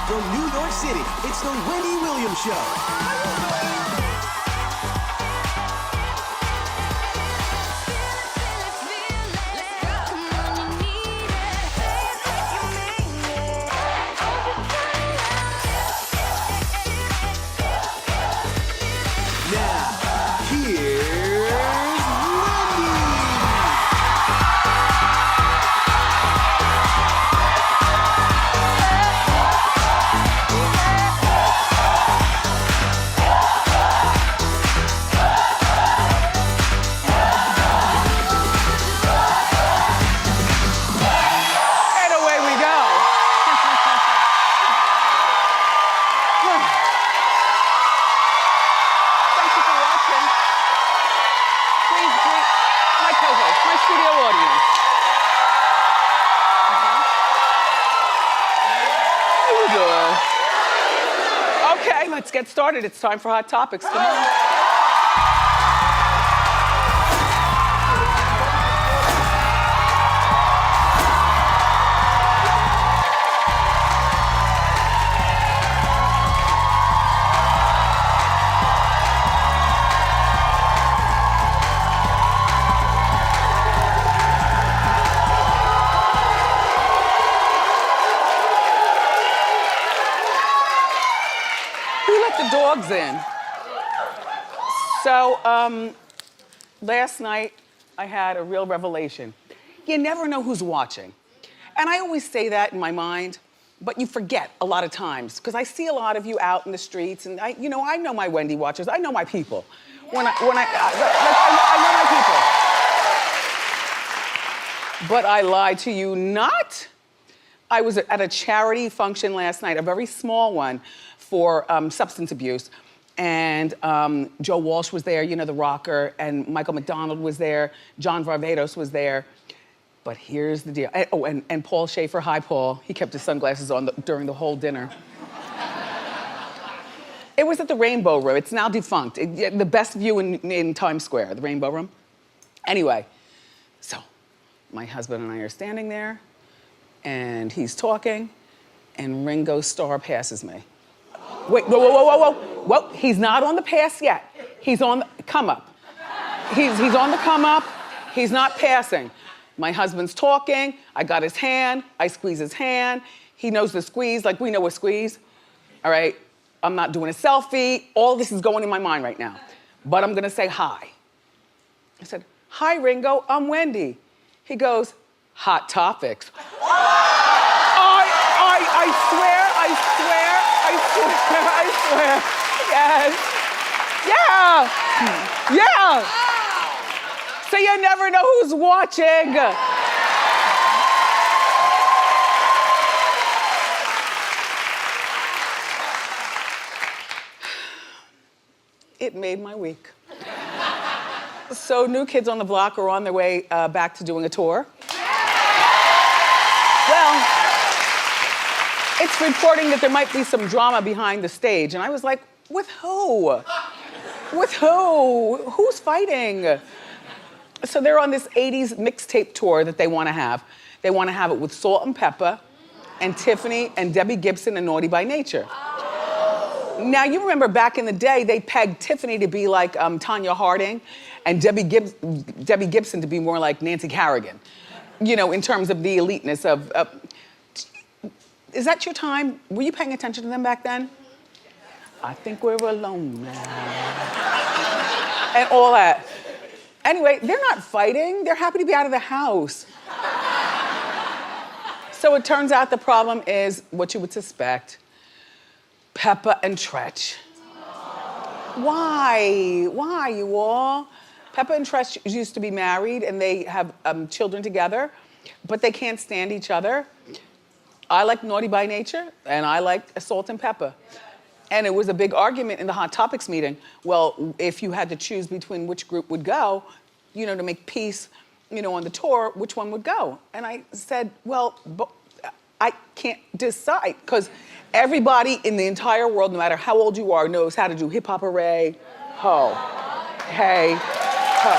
From New York City, it's the Wendy Williams Show. Now, here's Wendy. And away we go. Thank you for watching. Please greet my co-host, my studio audience. How you doing? Okay, let's get started. It's time for Hot Topics. Come on. Who let the dogs in? So, last night I had a real revelation. You never know who's watching. And I always say that in my mind, but you forget a lot of times, because I see a lot of you out in the streets, and I know my Wendy watchers, I know my people. I know my people. But I lied to you not. I was at a charity function last night, a very small one, for substance abuse. And Joe Walsh was there, you know, the rocker, and Michael McDonald was there, John Varvatos was there. But here's the deal. And Paul Schaefer, hi Paul. He kept his sunglasses on during the whole dinner. It was at the Rainbow Room. It's now defunct. The best view in Times Square, the Rainbow Room. Anyway, so my husband and I are standing there, and he's talking, and Ringo Starr passes me. Wait, whoa, he's not on the pass yet. He's on the come up. He's on the come up, he's not passing. My husband's talking, I got his hand, I squeeze his hand. He knows the squeeze, like we know a squeeze. All right, I'm not doing a selfie. All this is going in my mind right now. But I'm gonna say hi. I said, hi Ringo, I'm Wendy. He goes, Hot Topics. I swear. Yes. Yeah. So you never know who's watching. It made my week. So New Kids on the Block are on their way back to doing a tour. Well, it's reporting that there might be some drama behind the stage. And I was like, with who? With who? Who's fighting? So they're on this 80's mixtape tour that they want to have. They want to have it with Salt and Peppa and Tiffany and Debbie Gibson and Naughty by Nature. Now, you remember back in the day, they pegged Tiffany to be like Tanya Harding and Debbie Gibson to be more like Nancy Kerrigan. You know, in terms of the eliteness of... Is that your time? Were you paying attention to them back then? I think we're alone now. And all that. Anyway, they're not fighting. They're happy to be out of the house. So it turns out the problem is what you would suspect. Pepa and Treach. Why, you all? Pepa and Treach used to be married and they have children together, but they can't stand each other. I like Naughty by Nature, and I like Salt and Peppa. And it was a big argument in the Hot Topics meeting. Well, if you had to choose between which group would go, you know, to make peace, you know, on the tour, which one would go? And I said, well, I can't decide, because everybody in the entire world, no matter how old you are, knows how to do hip hop hooray, ho, hey, ho.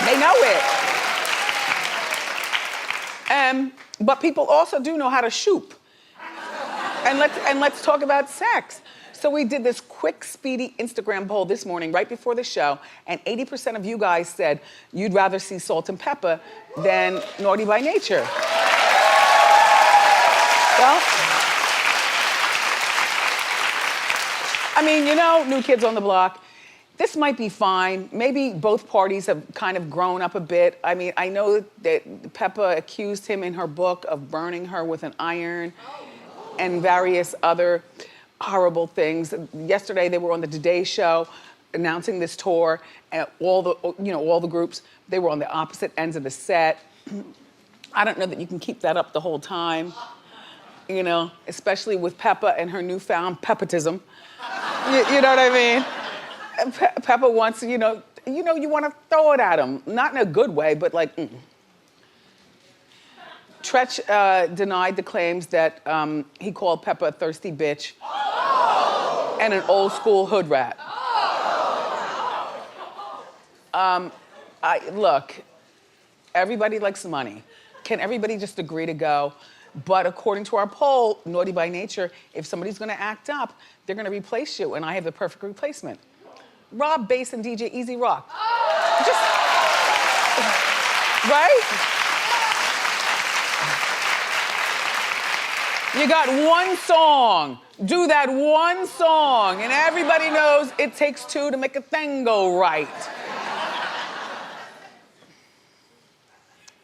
They know it. But people also do know how to shoop. And let's talk about sex. So we did this quick, speedy Instagram poll this morning, right before the show, and 80% of you guys said you'd rather see Salt and Pepper than Naughty by Nature. Well, I mean, you know, New Kids on the Block, this might be fine. Maybe both parties have kind of grown up a bit. I mean, I know that Peppa accused him in her book of burning her with an iron and various other horrible things. Yesterday they were on the Today Show announcing this tour, and all the groups, they were on the opposite ends of the set. I don't know that you can keep that up the whole time, you know, especially with Peppa and her newfound Peppatism. You know what I mean? Peppa wants, you want to throw it at him. Not in a good way, but like, Treach denied the claims that he called Peppa a thirsty bitch and an old school hood rat. Look, everybody likes money. Can everybody just agree to go? But according to our poll, Naughty by Nature, if somebody's gonna act up, they're gonna replace you, and I have the perfect replacement. Rob Bass and DJ Easy Rock. Just, right? You got one song. Do that one song, and everybody knows it takes two to make a thing go right.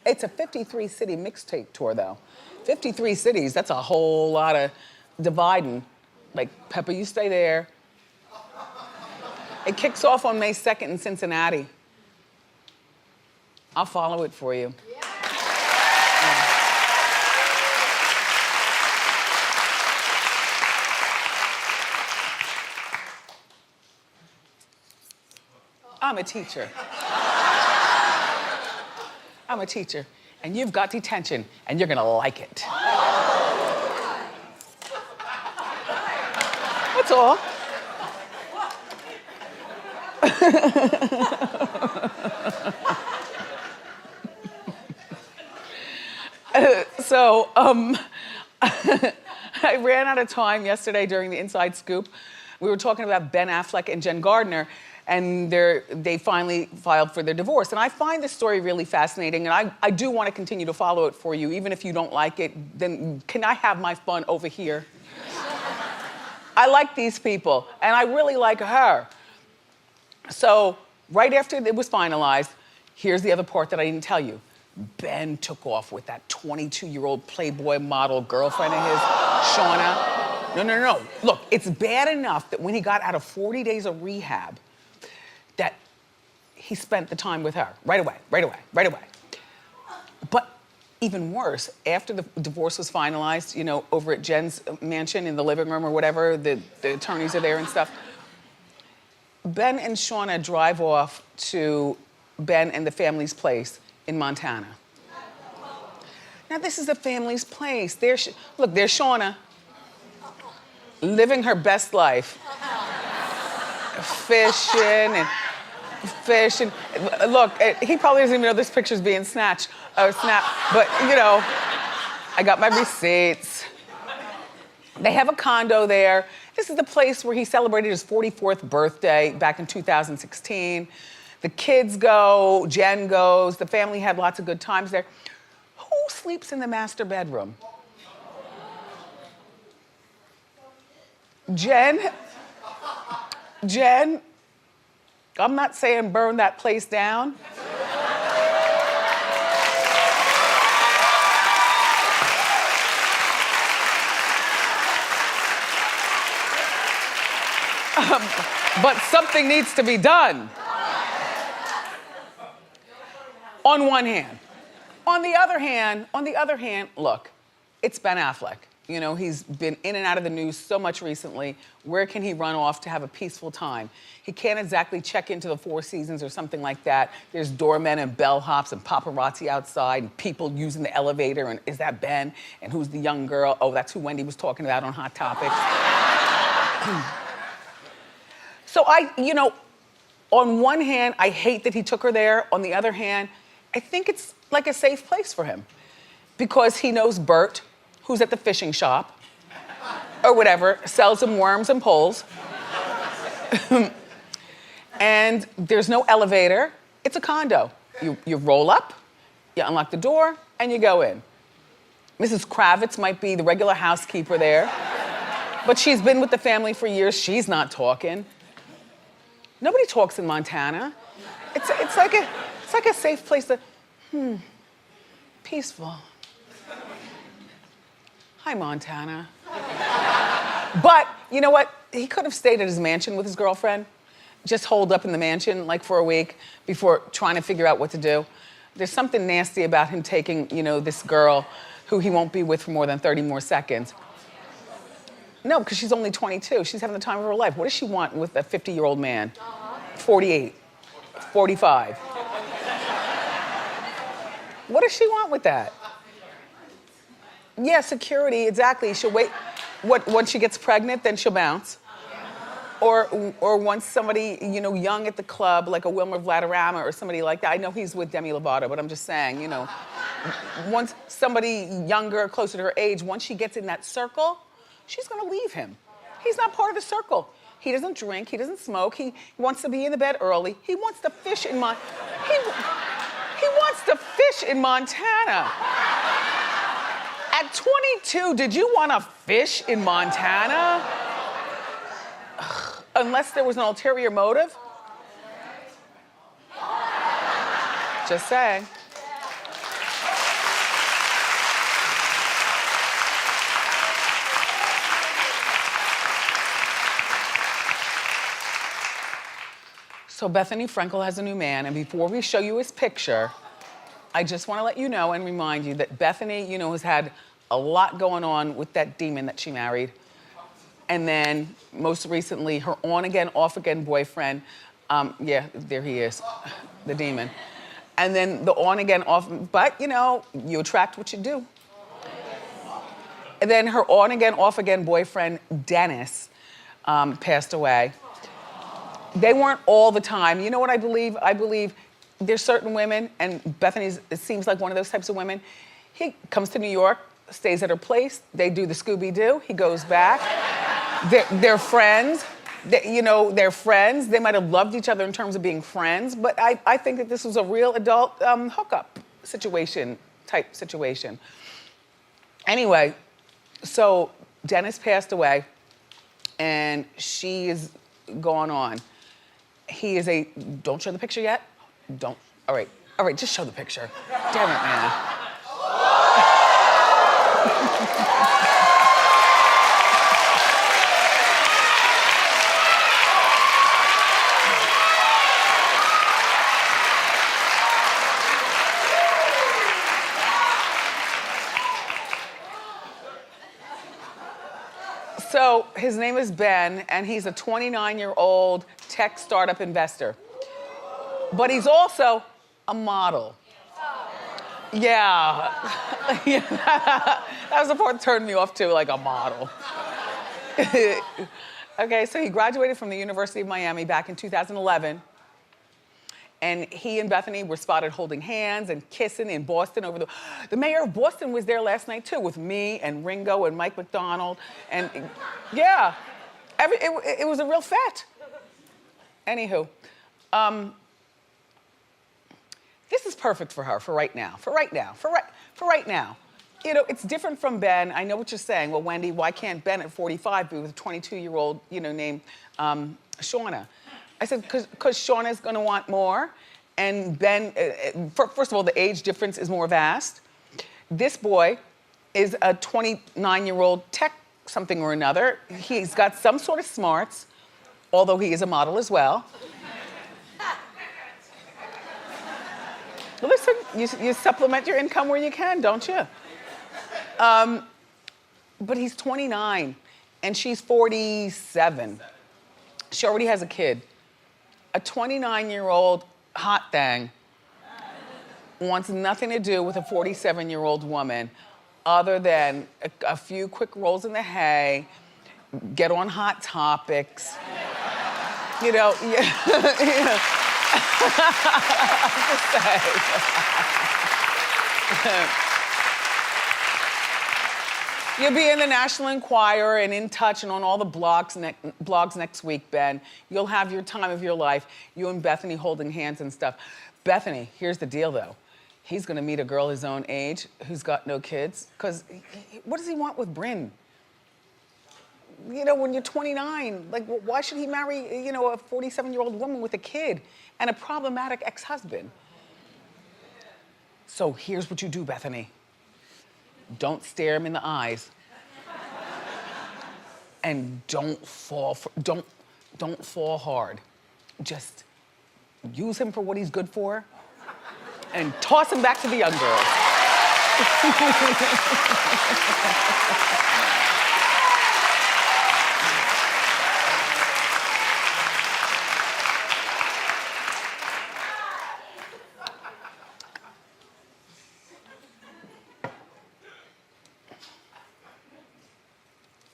It's a 53-city mixtape tour, though. 53 cities, that's a whole lot of dividing. Like, Peppa, you stay there. It kicks off on May 2nd in Cincinnati. I'll follow it for you. Yeah. I'm a teacher. I'm a teacher, and you've got detention, and you're gonna like it. That's all. I ran out of time yesterday during the Inside Scoop. We were talking about Ben Affleck and Jen Gardner, and they finally filed for their divorce. And I find this story really fascinating, and I do want to continue to follow it for you. Even if you don't like it, then can I have my fun over here? I like these people, and I really like her. So right after it was finalized, here's the other part that I didn't tell you. Ben took off with that 22-year-old Playboy model girlfriend of his, Shauna. No. Look, it's bad enough that when he got out of 40 days of rehab, that he spent the time with her right away. But even worse, after the divorce was finalized, over at Jen's mansion in the living room or whatever, the attorneys are there and stuff, Ben and Shauna drive off to Ben and the family's place in Montana. Now, this is the family's place. Look, there's Shauna, living her best life. Fishing. Look, he probably doesn't even know this picture's being snapped. But, I got my receipts. They have a condo there. This is the place where he celebrated his 44th birthday back in 2016. The kids go, Jen goes, the family had lots of good times there. Who sleeps in the master bedroom? Jen, I'm not saying burn that place down. But something needs to be done. On one hand. On the other hand, look, it's Ben Affleck. He's been in and out of the news so much recently. Where can he run off to have a peaceful time? He can't exactly check into the Four Seasons or something like that. There's doormen and bellhops and paparazzi outside and people using the elevator, and is that Ben? And who's the young girl? Oh, that's who Wendy was talking about on Hot Topics. So on one hand, I hate that he took her there. On the other hand, I think it's like a safe place for him because he knows Bert, who's at the fishing shop. or whatever, sells him worms and poles. And there's no elevator. It's a condo. You roll up, you unlock the door, and you go in. Mrs. Kravitz might be the regular housekeeper there, but she's been with the family for years. She's not talking. Nobody talks in Montana. It's like a safe place to, peaceful. Hi, Montana. But you know what? He could have stayed at his mansion with his girlfriend, just holed up in the mansion like for a week before trying to figure out what to do. There's something nasty about him taking, this girl who he won't be with for more than 30 more seconds. No, because she's only 22. She's having the time of her life. What does she want with a 50-year-old man? 48, 45. What does she want with that? Yeah, security, exactly. She'll wait. Once she gets pregnant, then she'll bounce. Or once somebody, young at the club, like a Wilmer Valderrama or somebody like that. I know he's with Demi Lovato, but I'm just saying, once somebody younger, closer to her age, once she gets in that circle, she's gonna leave him. He's not part of the circle. He doesn't drink, he doesn't smoke, he wants to be in the bed early. He wants to fish in he wants to fish in Montana. At 22, did you want to fish in Montana? Ugh, unless there was an ulterior motive? Just saying. So Bethenny Frankel has a new man, and before we show you his picture, I just want to let you know and remind you that Bethenny, has had a lot going on with that demon that she married. And then most recently, her on-again, off-again boyfriend, yeah, there he is, the demon. And then the on-again, off, but you attract what you do. And then her on-again, off-again boyfriend, Dennis, passed away. They weren't all the time. You know what I believe? I believe there's certain women, and Bethenny seems like one of those types of women. He comes to New York, stays at her place. They do the Scooby-Doo. He goes back. They're friends. They're friends. They might have loved each other in terms of being friends, but I think that this was a real adult hookup type situation. Anyway, so Dennis passed away, and she is going on. He is don't show the picture yet? Don't, all right, just show the picture. Damn it, man. So his name is Ben, and he's a 29-year-old tech startup investor. But he's also a model. Yeah. That was the part that turned me off too, like a model. Okay, so he graduated from the University of Miami back in 2011. And he and Bethenny were spotted holding hands and kissing in Boston over the mayor of Boston was there last night too, with me and Ringo and Mike McDonald. And yeah, it was a real fete. Anywho, this is perfect for her, for right now. It's different from Ben. I know what you're saying. Well, Wendy, why can't Ben at 45 be with a 22-year-old, named Shauna? I said, because Shauna's gonna want more, and Ben, first of all, the age difference is more vast. This boy is a 29-year-old tech something or another. He's got some sort of smarts, although he is a model as well. Listen, you supplement your income where you can, don't you? But he's 29 and she's 47. She already has a kid. A 29-year-old hot thing wants nothing to do with a 47-year-old woman other than a few quick rolls in the hay, get on Hot Topics, yeah. You'll be in the National Enquirer and In Touch and on all the blogs next week, Ben. You'll have your time of your life. You and Bethenny holding hands and stuff. Bethenny, here's the deal though. He's gonna meet a girl his own age who's got no kids. Cause what does he want with Bryn? You know, when you're 29, like why should he marry, you know, a 47-year-old woman with a kid and a problematic ex-husband? So here's what you do, Bethenny. Don't stare him in the eyes. And don't fall hard. Just use him for what he's good for and toss him back to the young girls.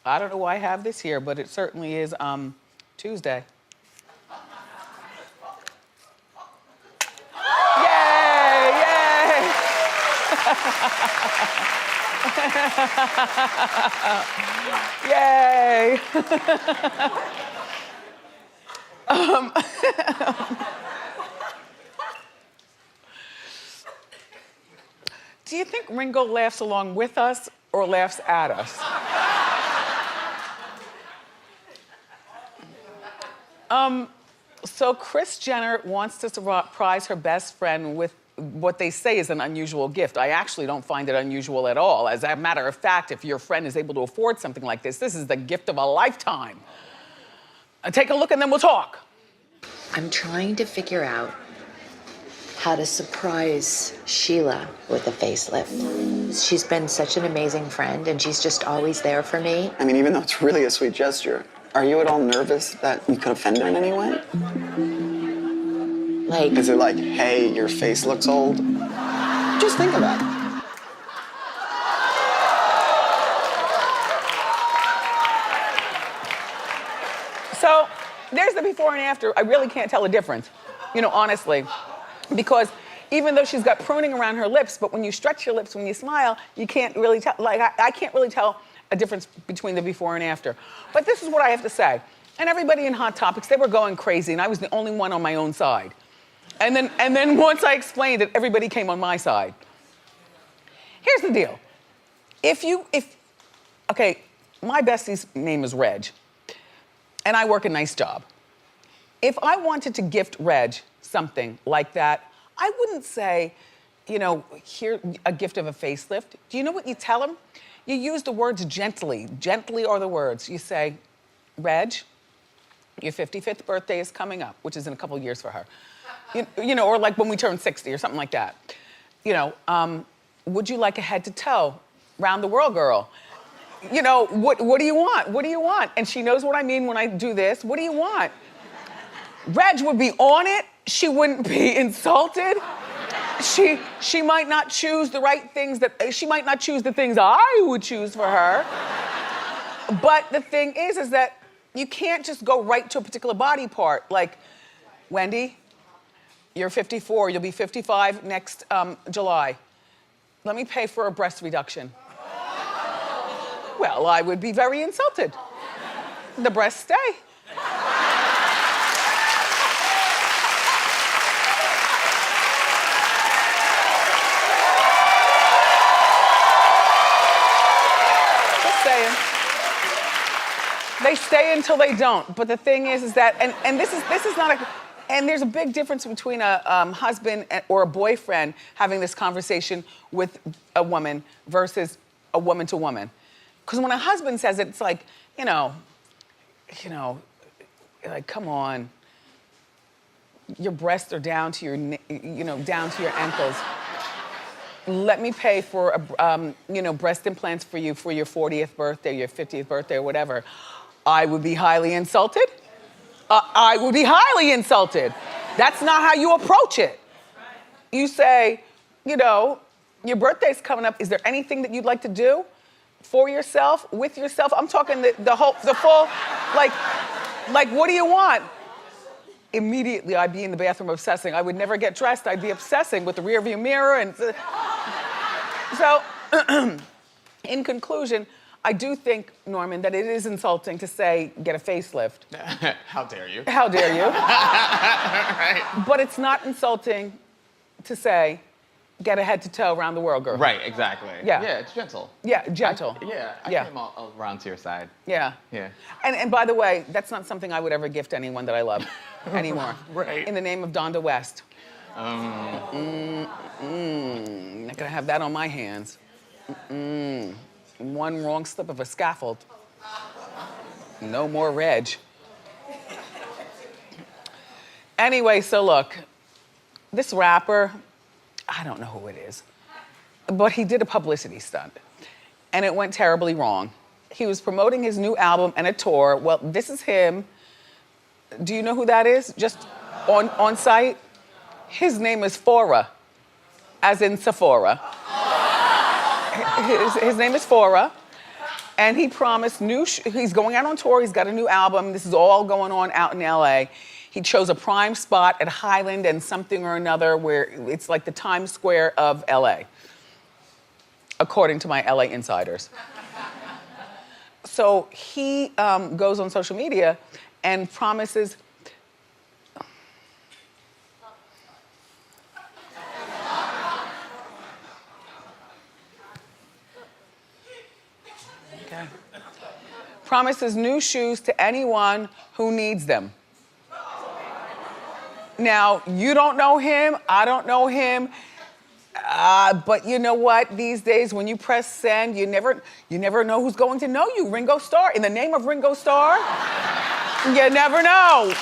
I don't know why I have this here, but it certainly is Tuesday. Yay, yay! Yay! Do you think Ringo laughs along with us or laughs at us? So Kris Jenner wants to surprise her best friend with what they say is an unusual gift. I actually don't find it unusual at all. As a matter of fact, if your friend is able to afford something like this is the gift of a lifetime. Take a look and then we'll talk. I'm trying to figure out how to surprise Sheila with a facelift. She's been such an amazing friend and she's just always there for me. I mean, even though it's really a sweet gesture, are you at all nervous that you could offend her in any way? Like, Is it like, hey, your face looks old? Just think about it. So there's the before and after. I really can't tell the difference, you know, honestly. Because even though she's got pruning around her lips, but when you stretch your lips, when you smile, you can't really tell, like I can't really tell a difference between the before and after. But this is what I have to say. And everybody in Hot Topics, they were going crazy and I was the only one on my own side. And then once I explained it, everybody came on my side. Here's the deal. Okay, my bestie's name is Reg, and I work a nice job. If I wanted to gift Reg something like that, I wouldn't say, you know, here, a gift of a facelift. Do you know what you tell him? You use the words gently. Gently are the words. You say, Reg, your 55th birthday is coming up, which is in a couple of years for her. You know, or like when we turn 60 or something like that. You know, would you like a head to toe, round the world girl? You know, what do you want? What do you want? And she knows what I mean when I do this. What do you want? Reg would be on it. She wouldn't be insulted. She might not choose the right things she might not choose the things I would choose for her. But the thing is that you can't just go right to a particular body part. Like, Wendy, you're 54, you'll be 55 next July. Let me pay for a breast reduction. Well, I would be very insulted. The breasts stay. They stay until they don't. But the thing is that, and this is not a, and there's a big difference between a husband or a boyfriend having this conversation with a woman versus a woman to woman. Because when a husband says it, it's like, you know, like, come on. Your breasts are down to your, down to your ankles. Let me pay for, breast implants for you for your 40th birthday, your 50th birthday, or whatever. I would be highly insulted. I would be highly insulted. That's not how you approach it. You say, your birthday's coming up. Is there anything that you'd like to do for yourself, with yourself? I'm talking the full, like, what do you want? Immediately, I'd be in the bathroom obsessing. I would never get dressed. I'd be obsessing with the rearview mirror. And so, in conclusion, I do think, Norman, that it is insulting to say, get a facelift. How dare you? How dare you? Right. But it's not insulting to say, get a head to toe around the world, girl. Right, exactly. Yeah. Yeah, it's gentle. Yeah, gentle. I Yeah. came all around to your side. Yeah. Yeah. And by the way, that's not something I would ever gift anyone that I love anymore. Right. In the name of Donda West. Not gonna have that on my hands. One wrong slip of a scaffold. No more Reg. Anyway, so look, this rapper, I don't know who it is, but he did a publicity stunt and it went terribly wrong. He was promoting his new album and a tour. Well, this is him. Do you know who that is? Just on site? His name is Fora, as in Sephora. His name is Fora, and he promised he's going out on tour, he's got a new album, this is all going on out in LA. He chose a prime spot at Highland and something or another where it's like the Times Square of LA, according to my LA insiders. So he goes on social media and promises, promises new shoes to anyone who needs them. Now, you don't know him, I don't know him, but you know what? These days, when you press send, you never know who's going to know you. Ringo Starr, in the name of Ringo Starr, you never know.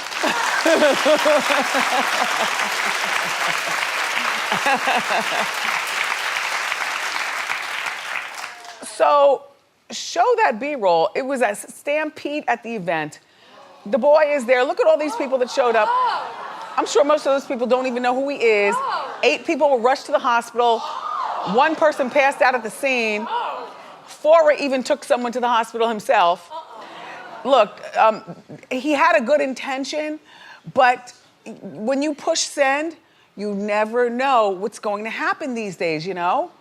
So, show that B-roll. It was a stampede at the event. The boy is there. Look at all these people that showed up. I'm sure most of those people don't even know who he is. 8 people were rushed to the hospital. 1 person passed out at the scene. Fora even took someone to the hospital himself. Look, he had a good intention, but when you push send, you never know what's going to happen these days, you know?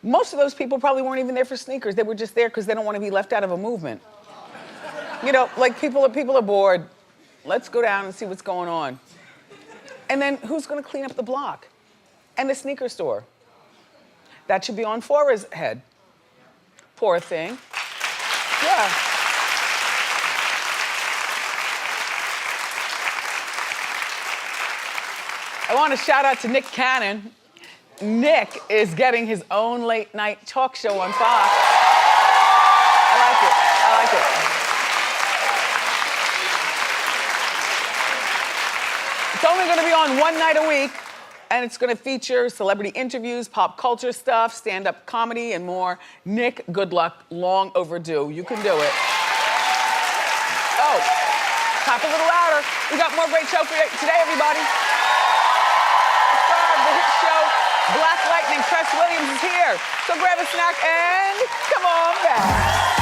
Most of those people probably weren't even there for sneakers. They were just there because they don't want to be left out of a movement. You know, like people are bored. Let's go down and see what's going on. And then who's going to clean up the block? And the sneaker store. That should be on Fora's head. Poor thing. Yeah. I want to shout out to Nick Cannon. Nick is getting his own late night talk show on Fox. I like it. It's only gonna be on one night a week, and it's gonna feature celebrity interviews, pop culture stuff, stand-up comedy, and more. Nick, good luck, long overdue. You can do it. Oh, clap a little louder. We got more great show for you today, everybody. The star of the hit show, Black Lightning, Kris Williams is here. So grab a snack and come on back.